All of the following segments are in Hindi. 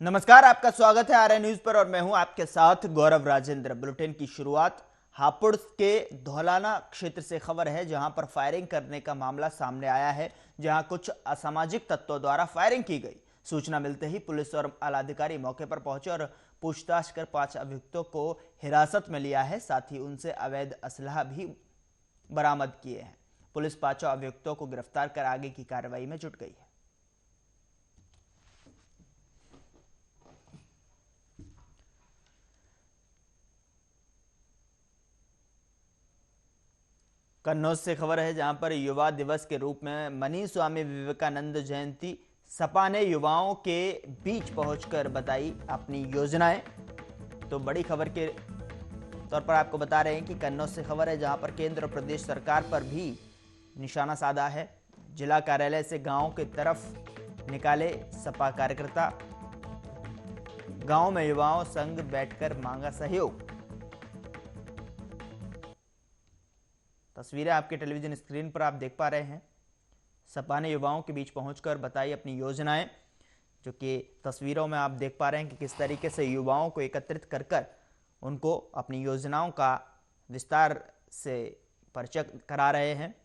नमस्कार, आपका स्वागत है आरएन न्यूज पर और मैं हूं आपके साथ गौरव राजेंद्र। बुलेटिन की शुरुआत हापुड़ के धौलाना क्षेत्र से खबर है, जहां पर फायरिंग करने का मामला सामने आया है, जहां कुछ असामाजिक तत्वों द्वारा फायरिंग की गई। सूचना मिलते ही पुलिस और आलाधिकारी मौके पर पहुंचे और पूछताछ कर 5 अभियुक्तों को हिरासत में लिया है। साथ ही उनसे अवैध असलहा भी बरामद किए हैं। पुलिस 5 अभियुक्तों को गिरफ्तार कर आगे की कार्रवाई में जुट गई है। कन्नौज से खबर है, जहां पर युवा दिवस के रूप में मनी स्वामी विवेकानंद जयंती सपा ने युवाओं के बीच पहुंचकर बताई अपनी योजनाएं। तो बड़ी खबर के तौर पर आपको बता रहे हैं कि कन्नौज से खबर है, जहां पर केंद्र और प्रदेश सरकार पर भी निशाना साधा है। जिला कार्यालय से गांव की तरफ निकाले सपा कार्यकर्ता, गांव में युवाओं संग बैठकर मांगा सहयोग। तस्वीरें आपके टेलीविजन स्क्रीन पर आप देख पा रहे हैं। सपा ने युवाओं के बीच पहुंचकर बताई अपनी योजनाएं, जो कि तस्वीरों में आप देख पा रहे हैं कि किस तरीके से युवाओं को एकत्रित कर कर उनको अपनी योजनाओं का विस्तार से परिचय करा रहे हैं।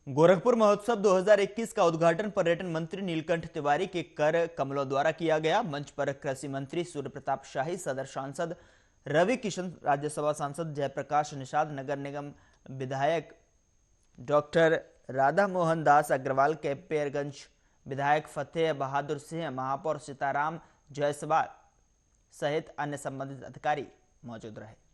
गोरखपुर महोत्सव 2021 का उद्घाटन पर्यटन मंत्री नीलकंठ तिवारी के कर कमलों द्वारा किया गया। मंच पर कृषि मंत्री सूर्य प्रताप शाही, सदर सांसद रवि किशन, राज्यसभा सांसद जयप्रकाश निषाद, नगर निगम विधायक डॉक्टर राधा मोहन दास अग्रवाल, कैंपेरगंज विधायक फतेह बहादुर सिंह, महापौर सीताराम जायसवाल सहित अन्य संबंधित अधिकारी मौजूद रहे।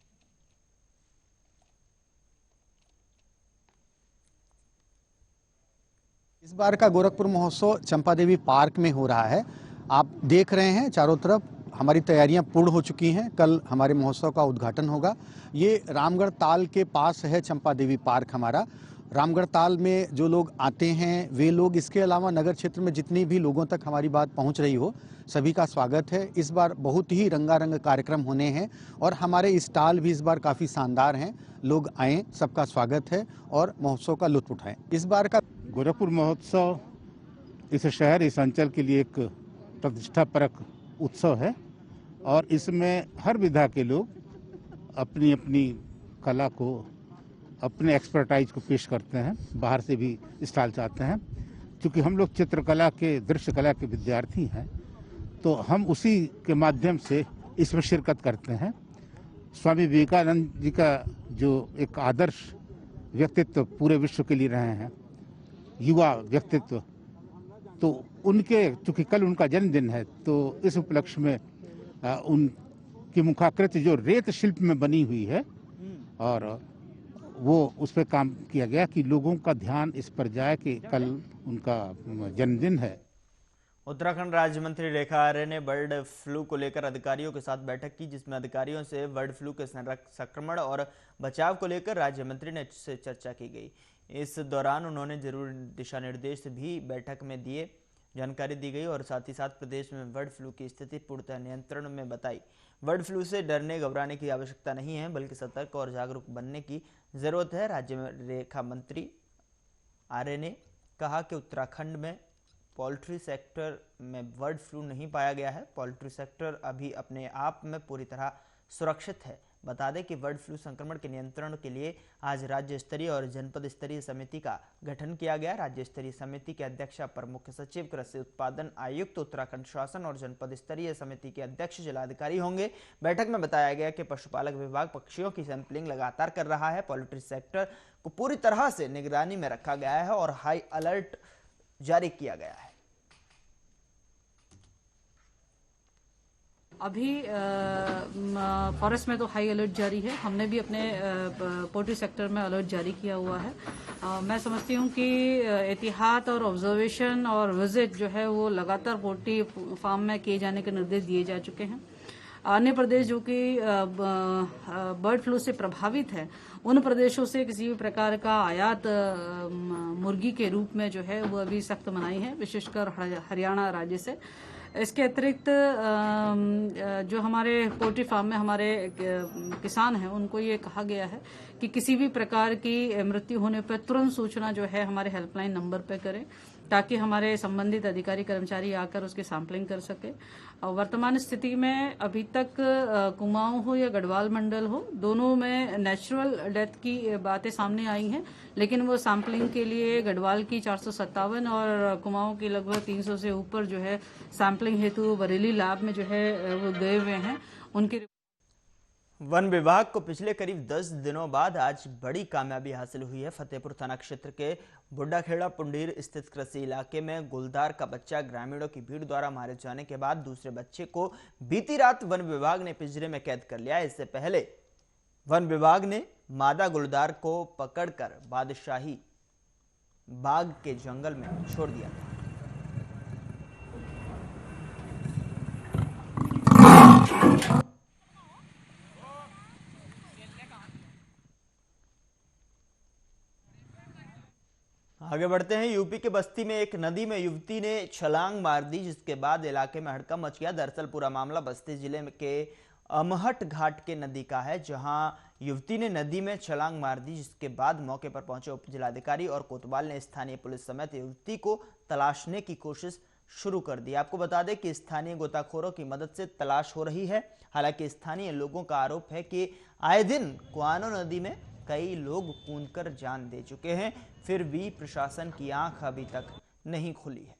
इस बार का गोरखपुर महोत्सव चंपादेवी पार्क में हो रहा है। आप देख रहे हैं चारों तरफ हमारी तैयारियां पूर्ण हो चुकी हैं। कल हमारे महोत्सव का उद्घाटन होगा। ये रामगढ़ ताल के पास है चंपादेवी पार्क हमारा। रामगढ़ ताल में जो लोग आते हैं वे लोग, इसके अलावा नगर क्षेत्र में जितनी भी लोगों तक हमारी बात पहुंच रही हो, सभी का स्वागत है। इस बार बहुत ही रंगारंग कार्यक्रम होने हैं और हमारे स्टॉल भी इस बार काफ़ी शानदार हैं। लोग आएँ, सबका स्वागत है और महोत्सव का लुत्फ उठाएं। इस बार का गोरखपुर महोत्सव इस शहर, इस अंचल के लिए एक प्रतिष्ठापरक उत्सव है और इसमें हर विधा के लोग अपनी अपनी कला को, अपने एक्सपर्टाइज को पेश करते हैं। बाहर से भी स्टॉल चाहते हैं। क्योंकि हम लोग चित्रकला के, दृश्य कला के विद्यार्थी हैं, तो हम उसी के माध्यम से इसमें शिरकत करते हैं। स्वामी विवेकानंद जी का जो एक आदर्श व्यक्तित्व पूरे विश्व के लिए रहे हैं, युवा व्यक्तित्व, तो उनके, चूंकि कल उनका जन्मदिन है, तो इस उपलक्ष्य में उनकी मुखाकृति जो रेत शिल्प में बनी हुई है और वो उस पर काम किया गया कि लोगों का ध्यान इस पर जाए कि कल उनका जन्मदिन है। उत्तराखंड राज्य मंत्री रेखा आर्य ने बर्ड फ्लू को लेकर अधिकारियों के साथ बैठक की, जिसमें अधिकारियों से बर्ड फ्लू के संक्रमण और बचाव को लेकर राज्य मंत्री ने से चर्चा की गई। इस दौरान उन्होंने जरूरी दिशा निर्देश भी बैठक में दिए, जानकारी दी गई और साथ ही साथ प्रदेश में बर्ड फ्लू की स्थिति पूर्णतः नियंत्रण में बताई। बर्ड फ्लू से डरने घबराने की आवश्यकता नहीं है, बल्कि सतर्क और जागरूक बनने की जरूरत है। राज्य में रेखा मंत्री आर्य ने कहा कि उत्तराखंड में पोल्ट्री सेक्टर में बर्ड फ्लू नहीं पाया गया है। पोल्ट्री सेक्टर अभी अपने आप में पूरी तरह सुरक्षित है। बता दें कि बर्ड फ्लू संक्रमण के नियंत्रण के लिए आज राज्य स्तरीय और जनपद स्तरीय समिति का गठन किया गया। राज्य स्तरीय समिति के अध्यक्ष अपर मुख्य सचिव, कृषि उत्पादन आयुक्त उत्तराखंड शासन और जनपद स्तरीय समिति के अध्यक्ष जिलाधिकारी होंगे। बैठक में बताया गया कि पशुपालक विभाग पक्षियों की सैंपलिंग लगातार कर रहा है। पोल्ट्री सेक्टर को पूरी तरह से निगरानी में रखा गया है और हाई अलर्ट जारी किया गया है। अभी फॉरेस्ट में तो हाई अलर्ट जारी है। हमने भी अपने पोल्ट्री सेक्टर में अलर्ट जारी किया हुआ है। मैं समझती हूँ कि एहतियात और ऑब्जर्वेशन और विजिट जो है वो लगातार पोल्ट्री फार्म में किए जाने के निर्देश दिए जा चुके हैं। अन्य प्रदेश जो कि बर्ड फ्लू से प्रभावित है, उन प्रदेशों से किसी भी प्रकार का आयात मुर्गी के रूप में जो है वो अभी सख्त मनाही है, विशेषकर हरियाणा राज्य से। इसके अतिरिक्त जो हमारे पोल्ट्री फार्म में हमारे किसान हैं उनको ये कहा गया है कि किसी भी प्रकार की मृत्यु होने पर तुरंत सूचना जो है हमारे हेल्पलाइन नंबर पे करें, ताकि हमारे संबंधित अधिकारी कर्मचारी आकर उसकी सैंपलिंग कर सके। और वर्तमान स्थिति में अभी तक कुमाऊं हो या गढ़वाल मंडल हो, दोनों में नेचुरल डेथ की बातें सामने आई हैं, लेकिन वो सैंपलिंग के लिए गढ़वाल की 457 और कुमाऊं की लगभग 300 से ऊपर जो है सैंपलिंग हेतु बरेली लैब में जो है वो गए हुए हैं। उनकी वन विभाग को पिछले करीब 10 दिनों बाद आज बड़ी कामयाबी हासिल हुई है। फतेहपुर थाना क्षेत्र के बुड्ढाखेड़ा पुंडीर स्थित कृषि इलाके में गुलदार का बच्चा ग्रामीणों की भीड़ द्वारा मारे जाने के बाद दूसरे बच्चे को बीती रात वन विभाग ने पिंजरे में कैद कर लिया। इससे पहले वन विभाग ने मादा गुलदार को पकड़कर बादशाही बाग के जंगल में छोड़ दिया था। आगे बढ़ते हैं। यूपी के बस्ती में एक नदी में युवती ने छलांग मार दी, जिसके बाद इलाके में हड़कंप मच गया। दरअसल पूरा मामला बस्ती जिले के अमहट घाट के नदी का है, जहां युवती ने नदी में छलांग मार दी, जिसके बाद मौके पर पहुंचे उप जिलाधिकारी और कोतवाल ने स्थानीय पुलिस समेत युवती को तलाशने की कोशिश शुरू कर दी। आपको बता दें कि स्थानीय गोताखोरों की मदद से तलाश हो रही है। हालांकि स्थानीय लोगों का आरोप है कि आए दिन कुआनो नदी में कई लोग कूदकर जान दे चुके हैं, फिर भी प्रशासन की आंख अभी तक नहीं खुली है।